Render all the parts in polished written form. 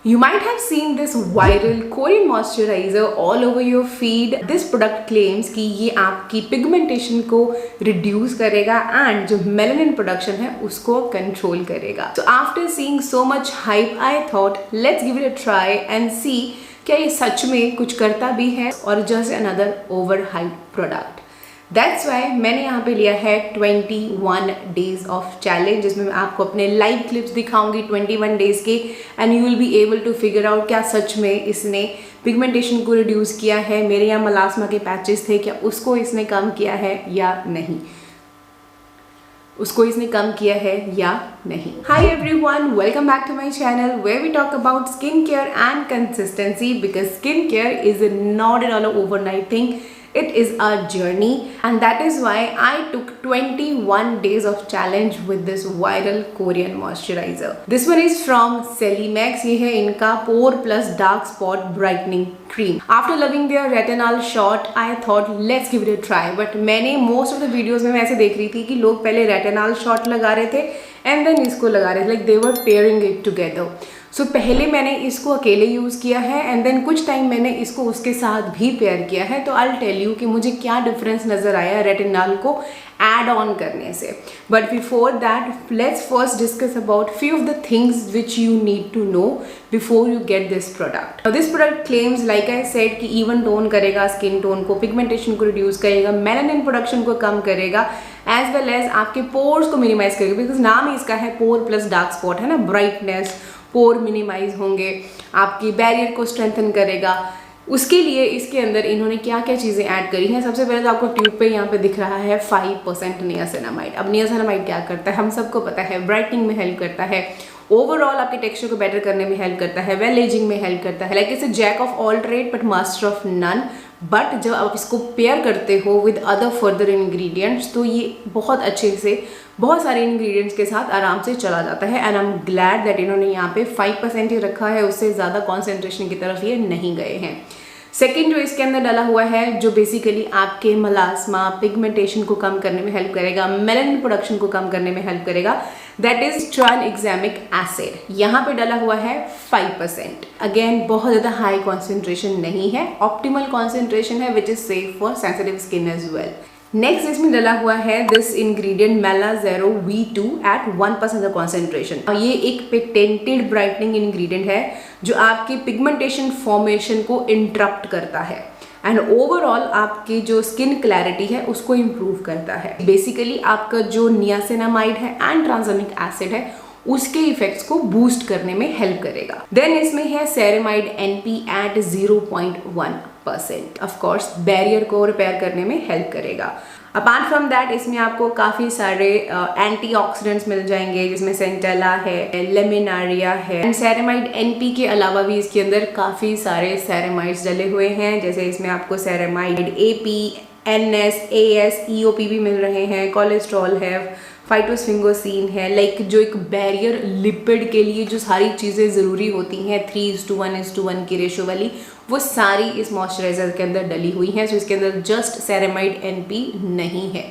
You might have seen this viral Korean moisturizer all over your feed. This product claims कि ये आपकी pigmentation को reduce करेगा and जो मेलानिन प्रोडक्शन है उसको कंट्रोल करेगा. So after seeing so much hype, I thought let's give it a try and see क्या ये सच में कुछ करता भी है और just another over hype product. That's why मैंने यहाँ पे लिया है 21 डेज ऑफ चैलेंज, जिसमें मैं आपको अपने लाइव क्लिप्स दिखाऊंगी 21 डेज के end you will be able to figure out क्या सच में इसने पिगमेंटेशन को रिड्यूस किया है. मेरे यहाँ मलास्मा के पैचेस थे, क्या उसको इसने कम किया है या नहीं, उसको इसने कम किया है या नहीं. Hi everyone, welcome back to my channel where we talk about skin care and consistency, because skin care is not at all overnight thing. It is a journey and that is why I took 21 days of challenge with this viral Korean moisturizer. This one is from Celimax. ये है इनका Pore Plus Dark Spot Brightening Cream. After loving their retinol shot, I thought let's give it a try. But मैंने most of the videos में मैं ऐसे देख रही थी कि लोग पहले retinol shot लगा रहे थे and then इसको लगा रहे थे, like they were pairing it together. सो पहले मैंने इसको अकेले यूज़ किया है एंड देन कुछ टाइम मैंने इसको उसके साथ भी पेयर किया है. तो आई टेल यू कि मुझे क्या डिफरेंस नज़र आया रेटिनॉल को ऐड ऑन करने से. But before that let's first discuss about few of the things which you need to know before you get this product. This product claims like I said कि even tone करेगा skin tone को, pigmentation को reduce करेगा, melanin production को कम करेगा, as well as आपके pores को मिनिमाइज करेगा. बिकॉज नाम ही इसका है पोर प्लस डार्क स्पॉट है ना, ब्राइटनेस, पोर मिनिमाइज होंगे, आपकी बैरियर को स्ट्रेंथन करेगा. उसके लिए इसके अंदर इन्होंने क्या क्या चीज़ें ऐड करी हैं. सबसे पहले तो आपको ट्यूब पे यहाँ पे दिख रहा है 5% नियासिनामाइड. अब नियासिनामाइड क्या करता है हम सबको पता है, ब्राइटनिंग में हेल्प करता है, ओवरऑल आपके टेक्सचर को बेटर करने में हेल्प करता है, वेल एजिंग में हेल्प करता है. Like it's a jack of all trade but master of none. But जब आप इसको पेयर करते हो विद अदर फर्दर इंग्रेडिएंट्स तो ये बहुत अच्छे से बहुत सारे इंग्रेडिएंट्स के साथ आराम से चला जाता है. And I am glad that इन्होंने यहाँ पे 5% ही रखा है, उससे ज़्यादा कॉन्सेंट्रेशन की तरफ ये नहीं गए हैं. सेकेंड जो इसके अंदर डाला हुआ है जो बेसिकली आपके मलास्मा पिगमेंटेशन को कम करने में हेल्प करेगा, मेलानिन प्रोडक्शन को कम करने में हेल्प करेगा, दैट इज ट्रांएग्जामिक एसिड. यहाँ पे डाला हुआ है 5%. अगेन बहुत ज़्यादा हाई कॉन्सेंट्रेशन नहीं है, ऑप्टिमल कॉन्सेंट्रेशन है which is safe for sensitive skin as well. Next इसमें डाला हुआ है this ingredient Melazero V2 at 1% concentration. ये एक पेटेंटेड ब्राइटनिंग इंग्रेडिएंट है जो आपकी पिगमेंटेशन फॉर्मेशन को इंटरप्ट करता है एंड ओवरऑल आपकी जो स्किन क्लैरिटी है उसको इम्प्रूव करता है. बेसिकली आपका जो नियासिनामाइड है एंड ट्रांसमिक एसिड है उसके इफेक्ट्स को बूस्ट करने में हेल्प करेगा. देन इसमें है ceramide NP at 0.1%. Of course barrier को रिपेयर करने में हेल्प करेगा. अपार्ट फ्रॉम दैट इसमें आपको काफ़ी सारे एंटीऑक्सीडेंट्स मिल जाएंगे, जिसमें सेंटेला है, लेमिनारिया है. एंड सेरेमाइड NP के अलावा भी इसके अंदर काफ़ी सारे सेरेमाइड्स डले हुए हैं, जैसे इसमें आपको ceramide AP, NS, AS, EOP भी मिल रहे हैं, कोलेस्ट्रॉल है, फाइटोस्फिंगोसिन है. लाइक जो एक बैरियर लिपिड के लिए जो सारी चीज़ें ज़रूरी होती हैं 3:1:1 की रेशो वाली, वो सारी इस मॉइस्चराइजर के अंदर डली हुई हैं. सो इसके अंदर जस्ट सेरेमाइड NP नहीं है.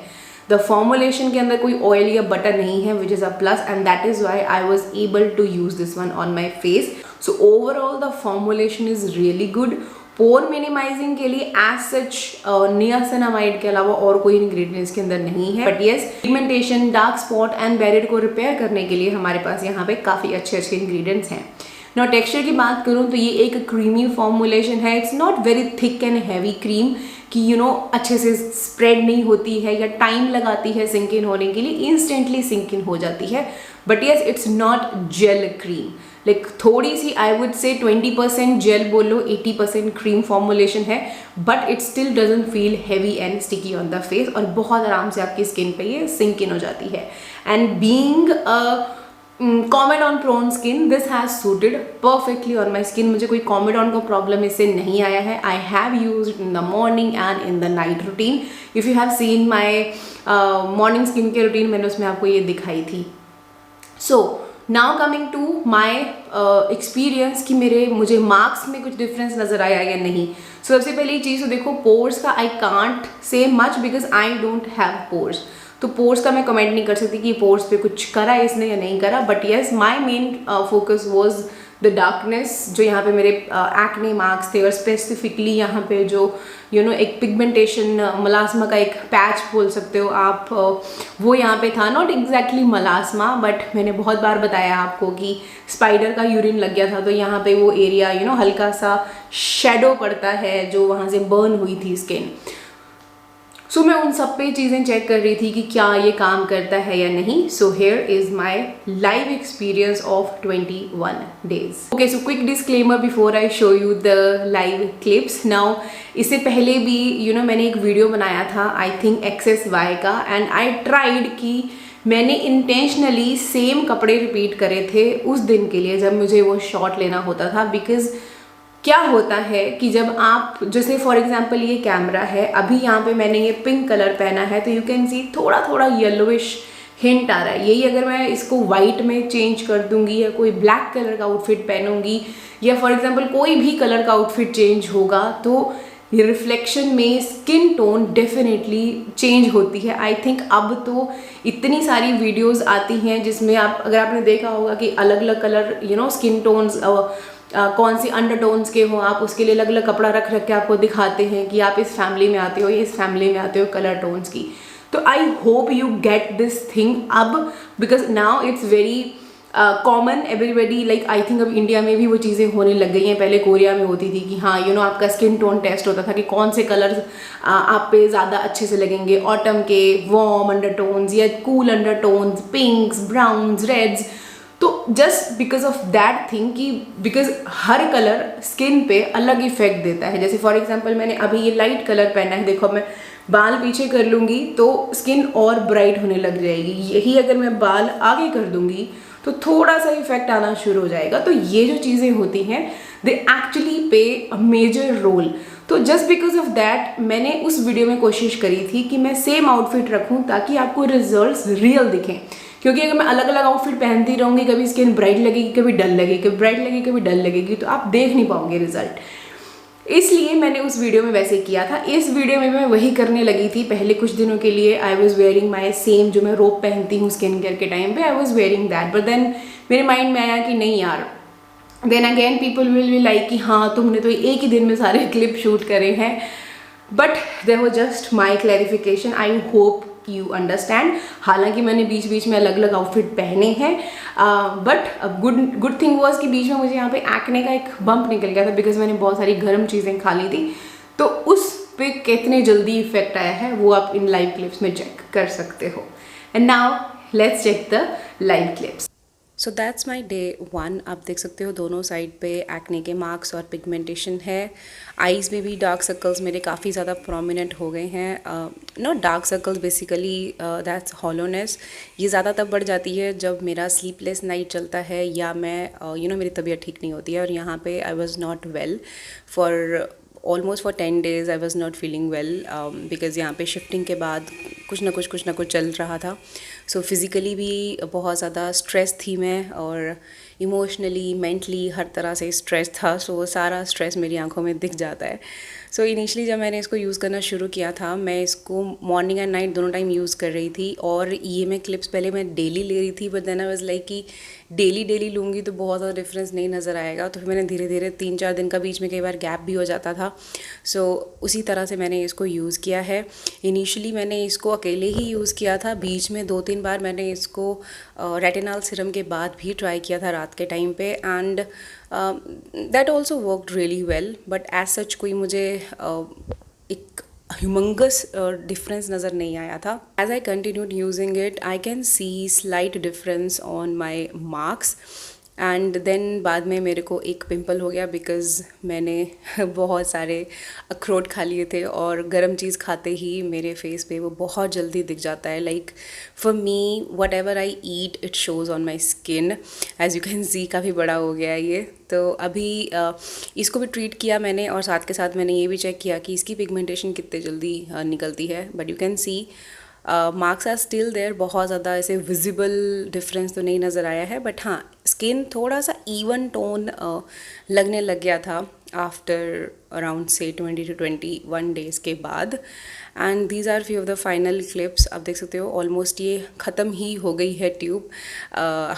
द फॉर्मुलेशन के अंदर कोई ऑयल या बटर नहीं है which is a plus and that is why I was able to use this one on my face. So overall the formulation is really good. Pore minimizing के लिए as such niacinamide के अलावा और कोई ingredient इसके अंदर नहीं है. But yes, pigmentation, dark spot and barrier को रिपेयर करने के लिए हमारे पास यहाँ पे काफ़ी अच्छे अच्छे इंग्रेडिएंट्स हैं. ना टेक्सचर की बात करूँ तो ये एक क्रीमी फॉर्मुलेशन है. It's not very thick and heavy cream कि अच्छे से स्प्रेड नहीं होती है या टाइम लगाती है सिंक इन होने के लिए, इंस्टेंटली सिंक इन हो जाती है. But yes, it's not gel cream. Like थोड़ी सी आई वुड से 20% जेल बोलो, 80% क्रीम फॉर्मुलेशन है, but it still doesn't feel heavy and sticky on the face और बहुत आराम से आपकी स्किन पे ये सिंक इन हो जाती है. And being comedone prone skin, this has suited perfectly on my skin. मुझे कोई कॉमेडॉन का प्रॉब्लम इससे नहीं आया है. I have use in the morning and in the night routine. If you have seen my morning skin care routine, मैंने उसमें आपको ये दिखाई थी. So now coming to my experience कि मुझे मार्क्स में कुछ डिफरेंस नज़र आया या नहीं. सबसे पहली चीज़ तो देखो, पोर्स का I can't say much because I don't have pores. तो पोर्स का मैं कमेंट नहीं कर सकती कि पोर्स पे कुछ करा इसने या नहीं करा. But yes, my main focus was the darkness जो यहाँ पे मेरे एक्ने मार्क्स थे, और स्पेसिफिकली यहाँ पे जो एक पिगमेंटेशन, मलास्मा का एक पैच बोल सकते हो आप, वो यहाँ पे था। नॉट एग्जैक्टली मलास्मा, बट मैंने बहुत बार बताया आपको कि स्पाइडर का यूरिन लग गया था, तो यहाँ पे वो एरिया हल्का सा शेडो पड़ता है जो वहाँ से बर्न हुई थी स्किन। सो मैं उन सब पे चीज़ें चेक कर रही थी कि क्या ये काम करता है या नहीं। So here is my live experience of 21 days. Okay, so quick disclaimer before I show you the live clips. Now इससे पहले भी मैंने एक वीडियो बनाया था, आई थिंक XSY का, एंड आई ट्राइड कि मैंने इंटेंशनली सेम कपड़े रिपीट करे थे उस दिन के लिए जब मुझे वो शॉट लेना होता था। बिकॉज क्या होता है कि जब आप, जैसे फॉर एग्जांपल ये कैमरा है, अभी यहाँ पे मैंने ये पिंक कलर पहना है, तो यू कैन सी थोड़ा थोड़ा येलोइश हिंट आ रहा है। यही अगर मैं इसको वाइट में चेंज कर दूंगी या कोई ब्लैक कलर का आउटफिट पहनूंगी या फॉर एग्जांपल कोई भी कलर का आउटफिट चेंज होगा, तो रिफ्लेक्शन में स्किन टोन डेफिनेटली चेंज होती है। आई थिंक अब तो इतनी सारी वीडियोस आती हैं जिसमें आप, अगर आपने देखा होगा कि अलग अलग कलर स्किन टोन्स कौन सी अंडरटोन्स के हो, आप उसके लिए अलग अलग कपड़ा रख रख के आपको दिखाते हैं कि आप इस फैमिली में आते हो या इस फैमिली में आते हो कलर टोन्स की। तो I hope you get this thing अब, because now it's very common, everybody like, I think अब इंडिया में भी वो चीज़ें होने लग गई हैं। पहले कोरिया में होती थी कि हाँ आपका स्किन टोन टेस्ट होता था कि कौन से कलर्स आप पे ज़्यादा अच्छे से लगेंगे, ऑटम के वार्म अंडरटोन्स या cool undertones, pinks, browns, reds. तो just because of that thing कि बिकॉज हर कलर स्किन पे अलग इफेक्ट देता है। जैसे फॉर एग्जांपल मैंने अभी ये लाइट कलर पहना है, देखो मैं बाल पीछे कर लूँगी तो स्किन और ब्राइट होने लग जाएगी। यही अगर मैं बाल आगे कर दूँगी तो थोड़ा सा इफेक्ट आना शुरू हो जाएगा। तो ये जो चीज़ें होती हैं दे एक्चुअली पे अ मेजर रोल। तो जस्ट बिकॉज ऑफ दैट मैंने उस वीडियो में कोशिश करी थी कि मैं सेम आउटफिट रखूँ ताकि आपको रिजल्ट्स रियल दिखें। क्योंकि अगर मैं अलग अलग आउटफिट पहनती रहूँगी, कभी स्किन ब्राइट लगेगी, कभी डल लगेगी, कभी ब्राइट लगेगी, कभी डल लगेगी, तो आप देख नहीं पाओगे रिजल्ट। इसलिए मैंने उस वीडियो में वैसे किया था। इस वीडियो में मैं वही करने लगी थी। पहले कुछ दिनों के लिए आई वॉज वेयरिंग माई सेम, जो मैं रोब पहनती हूँ स्किन केयर के टाइम पे, I was wearing that. But then मेरे माइंड में आया कि नहीं यार, then again people will be like कि हाँ तुमने तो एक ही दिन में सारे क्लिप शूट करे हैं। But there was just my clarification. I hope you understand. हालांकि मैंने बीच बीच में अलग अलग आउटफिट पहने हैं, बट गुड थिंग वॉज कि बीच में मुझे यहाँ पे एक्ने का एक बम्प निकल गया था बिकॉज मैंने बहुत सारी गर्म चीज़ें खा ली थी। तो उस पे कितने जल्दी इफेक्ट आया है वो आप इन लाइव क्लिप्स में चेक कर सकते हो। And now let's check the live clips. So that's my day 1। आप देख सकते हो दोनों साइड पे एक्ने के मार्क्स और पिगमेंटेशन है। आईज़ में भी डार्क सर्कल्स मेरे काफ़ी ज़्यादा प्रोमिनेंट हो गए हैं। Not dark circles, basically that's hollowness. ये ज़्यादा तब बढ़ जाती है जब मेरा स्लीपलेस नाइट चलता है या मैं मेरी तबीयत ठीक नहीं होती है। और यहाँ पे I was not well for almost for 10 days। I was not feeling well because यहाँ पे शिफ्टिंग के बाद कुछ ना कुछ चल रहा था। सो फिज़िकली भी बहुत ज़्यादा स्ट्रेस थी मैं, और इमोशनली, मेंटली हर तरह से स्ट्रेस था। सो वो सारा स्ट्रेस मेरी आंखों में दिख जाता है। सो इनिशियली जब मैंने इसको यूज़ करना शुरू किया था, मैं इसको मॉर्निंग एंड नाइट दोनों टाइम यूज़ कर रही थी। और ये मैं क्लिप्स पहले मैं डेली ले रही थी, but then I was like कि डेली लूँगी तो बहुत ज़्यादा डिफरेंस नहीं नज़र आएगा। तो फिर मैंने धीरे धीरे 3-4 दिन का बीच में कई बार गैप भी हो जाता था। सो उसी तरह से मैंने इसको यूज़ किया है। इनिशियली मैंने इसको अकेले ही यूज़ किया था, बीच में 2-3 बार मैंने इसको रेटिनॉल सीरम के बाद भी ट्राई किया था रात के टाइम पे, and that also worked really well. But as such कोई मुझे एक ह्यूमंगस डिफरेंस नज़र नहीं आया था। As I continued using it, I can see slight difference on my marks. And then बाद में मेरे को एक पिंपल हो गया बिकॉज़ मैंने बहुत सारे अखरोट खा लिए थे, और गर्म चीज़ खाते ही मेरे फेस पे वो बहुत जल्दी दिख जाता है। Like for me whatever I eat it shows on my skin. As you can see काफ़ी बड़ा हो गया है ये। तो अभी इसको भी ट्रीट किया मैंने, और साथ के साथ मैंने ये भी चेक किया कि इसकी पिगमेंटेशन कितने जल्दी निकलती है। But you can see marks are still there. बहुत ज़्यादा ऐसे विजिबल डिफरेंस तो नहीं नज़र आया है, बट हाँ स्किन थोड़ा सा इवन टोन लगने लग गया था आफ्टर अराउंड से 20 to 21 days के बाद। And these are few of the final clips. आप देख सकते हो ऑलमोस्ट ये ख़त्म ही हो गई है ट्यूब,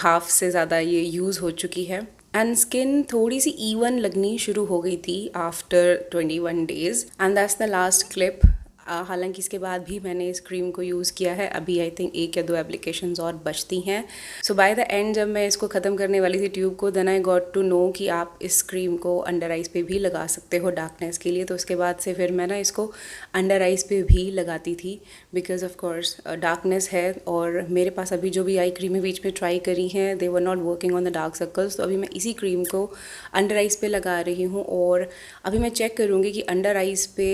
हाफ से ज़्यादा ये यूज़ हो चुकी है। एंड स्किन थोड़ी सी इवन लगनी शुरू हो गई थी after 21 days and that's the last clip. हालांकि इसके बाद भी मैंने इस क्रीम को यूज़ किया है, अभी आई थिंक 1 या 2 एप्लीकेशंस और बचती हैं। सो बाय द एंड जब मैं इसको ख़त्म करने वाली थी ट्यूब को, then I got to know कि आप इस क्रीम को अंडर आइज़ पे भी लगा सकते हो डार्कनेस के लिए। तो उसके बाद से फिर मैं ना इसको अंडर आइज़ पे भी लगाती थी, बिकॉज ऑफ कोर्स डार्कनेस है और मेरे पास अभी जो भी आई क्रीमें बीच में ट्राई करी हैं they were not working on the dark circles. तो अभी मैं इसी क्रीम को अंडर आइज़ पे लगा रही हूँ और अभी मैं चेक करूँगी कि अंडर आइज़ पे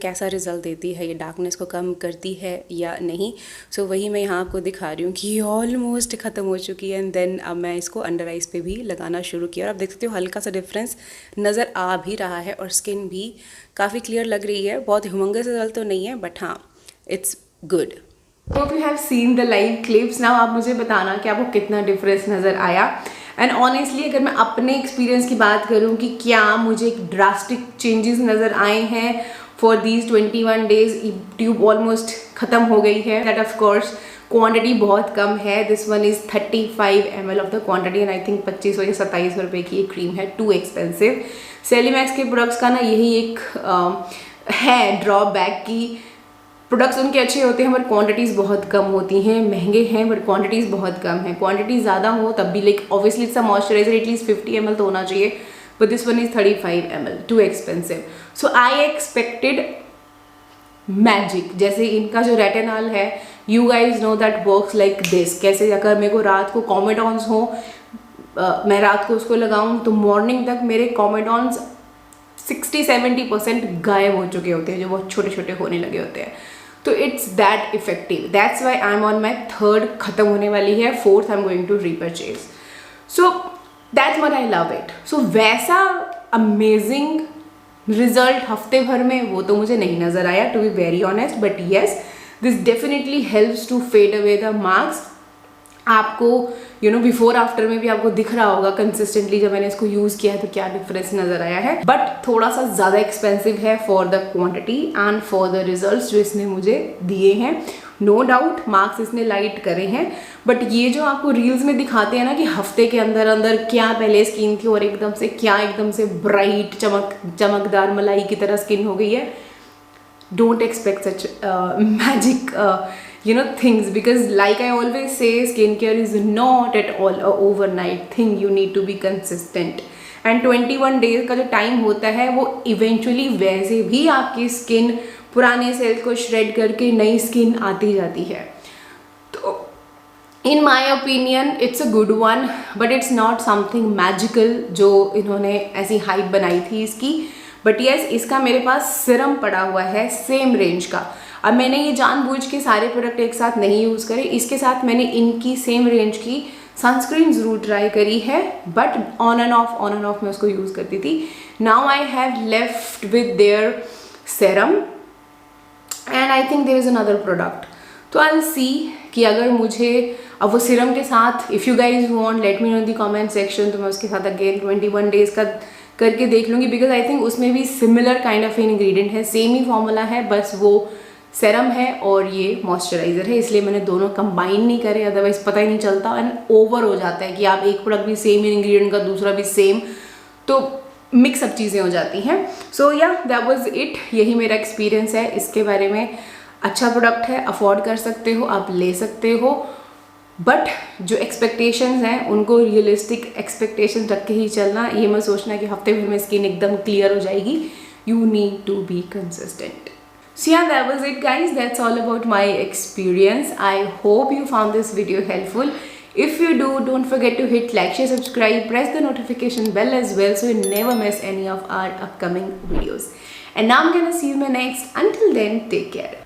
कैसा रिजल्ट देती है, ये डार्कनेस को कम करती है या नहीं। सो वही मैं यहाँ आपको दिखा रही हूँ कि ये ऑलमोस्ट ख़त्म हो चुकी है एंड देन अब मैं इसको अंडर आइज़ पे भी लगाना शुरू किया और आप देख सकते हो हल्का सा डिफरेंस नज़र आ भी रहा है और स्किन भी काफ़ी क्लियर लग रही है। बहुत ह्यूमंगस रिजल्ट तो नहीं है बट हाँ, it's good. Hope you have seen the live clips. Now आप मुझे बताना कि आपको कितना डिफरेंस नज़र आया। एंड ऑनेस्टली अगर मैं अपने एक्सपीरियंस की बात करूँ कि क्या मुझे ड्रास्टिक चेंजेस नज़र आए हैं for these 21 days, tube almost ख़त्म हो गई है। दैट ऑफ कोर्स क्वांटिटी बहुत कम है। This one is 35 ml of the quantity and I think 25 या 27 रुपये की ये क्रीम है, टू एक्सपेंसिव। सेलिमैक्स के प्रोडक्ट्स का ना यही एक है ड्रॉबैक की प्रोडक्ट्स उनके अच्छे होते हैं बट क्वांटिटीज़ बहुत कम होती हैं, महंगे हैं बट क्वांटिटीज़ बहुत कम है। क्वांटिटी ज़्यादा हो तब भी like obviously it's a moisturiser, at least 50 ml तो होना चाहिए, but this one is 35 ml, too expensive. So I expected magic, जैसे इनका जो रेटिनॉल है, you guys know that works like this. कैसे अगर मेरे को रात को कॉमेडॉन्स हो, मैं रात को उसको लगाऊं तो मॉर्निंग तक मेरे कॉमेडॉन्स 60-70% गायब हो चुके होते हैं, जो बहुत छोटे छोटे होने लगे होते हैं। तो it's that effective, that's why I am on my 3rd, खत्म होने वाली है, 4th I am going to repurchase. So that's what I love it. So वैसा अमेजिंग रिजल्ट हफ्ते भर में वो तो मुझे नहीं नज़र आया, to be very honest, but yes this definitely helps to fade away the marks. आपको बिफोर आफ्टर में भी आपको दिख रहा होगा कंसिस्टेंटली जब मैंने इसको यूज़ किया है तो क्या डिफरेंस नज़र आया है। बट थोड़ा सा ज़्यादा एक्सपेंसिव है for the quantity and for the results जो इसने मुझे दिए हैं। नो डाउट मार्क्स इसने लाइट करे हैं, बट ये जो आपको रील्स में दिखाते हैं ना कि हफ्ते के अंदर अंदर क्या पहले स्किन थी और एकदम से ब्राइट चमकदार मलाई की तरह स्किन हो गई है, don't expect such magic things, because like I always say, skincare is not at all a overnight thing. You need to be consistent and 21 days का जो टाइम होता है वो इवेंचुअली वैसे भी आपकी स्किन पुराने सेल्स को श्रेड करके नई स्किन आती जाती है। तो in my opinion it's a good one, but it's not something magical जो इन्होंने ऐसी हाइप बनाई थी इसकी। बट येस, इसका मेरे पास सिरम पड़ा हुआ है सेम रेंज का। अब मैंने ये जानबूझ के सारे प्रोडक्ट एक साथ नहीं यूज़ करे, इसके साथ मैंने इनकी सेम रेंज की सनस्क्रीन ज़रूर ट्राई करी है, बट ऑन एंड ऑफ मैं उसको यूज़ करती थी। Now I have left with their serum and I think there is another product. तो आई विल सी कि अगर मुझे अब वो सिरम के साथ, if you guys want let me know in the comment section, तो मैं उसके साथ अगेन 21 डेज़ का करके देख लूँगी, बिकॉज आई थिंक उसमें भी सिमिलर काइंड ऑफ इंग्रेडिएंट है, सेम ही फॉर्मूला है, बस वो सेरम है और ये मॉइस्चराइज़र है, इसलिए मैंने दोनों कंबाइन नहीं करे, अदरवाइज पता ही नहीं चलता एंड ओवर हो जाता है कि आप एक प्रोडक्ट भी सेम इंग्रेडिएंट का दूसरा भी सेम, तो मिक्स अप चीज़ें हो जाती हैं। सो या दैट वाज इट, यही मेरा एक्सपीरियंस है इसके बारे में। अच्छा प्रोडक्ट है, अफोर्ड कर सकते हो, आप ले सकते हो, बट जो एक्सपेक्टेशंस हैं उनको रियलिस्टिक एक्सपेक्टेशंस रख के ही चलना। ये मत सोचना कि हफ्ते भर में स्किन एकदम क्लियर हो जाएगी। You need to be consistent. So yeah, that was it guys, that's all about my experience. I hope you found this video helpful. If you do, don't forget to hit like, share, subscribe, press the notification bell as well so you never miss any of our upcoming videos. And now I'm gonna see you in my next. Until then, take care.